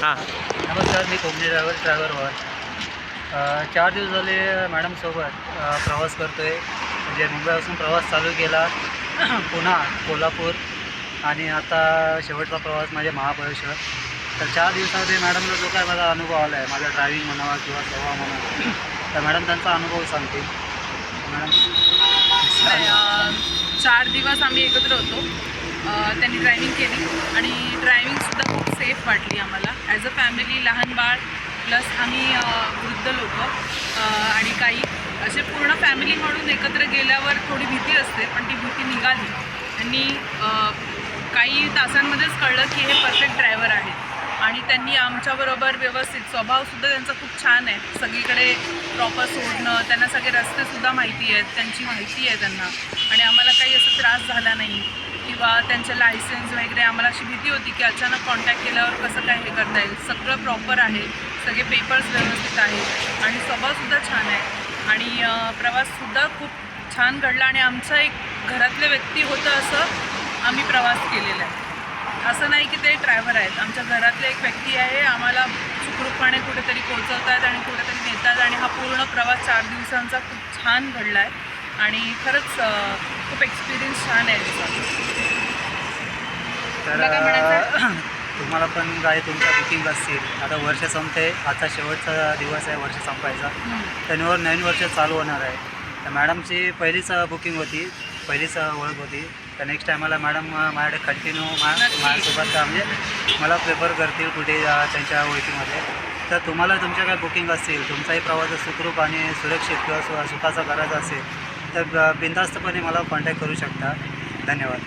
हां. नमस्कार, मी कोकणी ट्रॅव्हलवर 4 दिवस झाले मॅडमसोबत प्रवास करतो आहे. म्हणजे मुंबईपासून प्रवास चालू केला पुणा, कोल्हापूर आणि आता शेवटचा प्रवास म्हणजे महाबळेश्वर. तर 4 दिवसामध्ये मॅडमला जो काय मला अनुभव आला आहे, माझा ड्रायव्हिंग म्हणावा किंवा सेवा म्हणा, तर मॅडम त्यांचा अनुभव सांगतील. मॅडम नाही, 4 दिवस आम्ही एकत्र होतो. त्यांनी ड्रायव्हिंग केली आणि ड्रायव्हिंगसुद्धा खूप सेफ वाटली आम्हाला. ॲज अ फॅमिली, लहान बाळ प्लस आम्ही वृद्ध लोक आणि काही असे पूर्ण फॅमिली म्हणून एकत्र गेल्यावर थोडी भीती असते, पण ती भीती निघाली. त्यांनी काही तासांमध्येच कळलं की हे परफेक्ट ड्रायव्हर आहेत आणि त्यांनी आमच्याबरोबर व्यवस्थित, स्वभावसुद्धा त्यांचा खूप छान आहे. सगळीकडे प्रॉपर सोडणं, त्यांना सगळे रस्तेसुद्धा माहिती आहेत, त्यांची माहिती आहे त्यांना आणि आम्हाला काही असा त्रास झाला नाही किंवा त्यांचं लायसन्स वगैरे. आम्हाला अशी भीती होती की अचानक कॉन्टॅक्ट केल्यावर कसं काय हे करता येईल. सगळं प्रॉपर आहे, सगळे पेपर्स व्यवस्थित आहेत आणि स्वभावसुद्धा छान आहे आणि प्रवाससुद्धा खूप छान घडला आणि आमचं एक घरातले व्यक्ती होतं असं आम्ही प्रवास केलेला आहे. असं नाही की ते ड्रायव्हर आहेत, आमच्या घरातले एक व्यक्ती आहे. आम्हाला सुखरूपपणे कुठेतरी पोहोचवतात आणि कुठेतरी नेतात आणि हा पूर्ण प्रवास 4 दिवसांचा खूप छान घडला आहे आणि खरंच खूप एक्सपिरियन्स छान आहे तर तुम्हाला पण काय तुमच्या बुकिंग असतील. आता वर्ष संपते, आजचा शेवटचा दिवस आहे वर्ष संपायचा. त्याच्यावर नवीन वर्ष चालू होणार आहे. तर मॅडमची पहिलीच बुकिंग होती, पहिलीच ओळख होती. तर नेक्स्ट टायमाला मॅडम माझ्याकडे कंटिन्यू माझ्यासोबत म्हणजे मला प्रेफर करतील कुठे त्यांच्या ओळखीमध्ये. तर तुम्हाला तुमच्या काय बुकिंग असतील, तुमचाही प्रवास सुखरूप आणि सुरक्षित किंवा सुखाचा करायचा असेल तर बिनधास्तपणे मला कॉन्टॅक्ट करू शकता. धन्यवाद.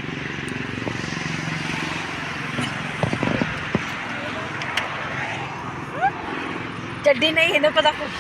चड्डी नहीं है ना पता कुछ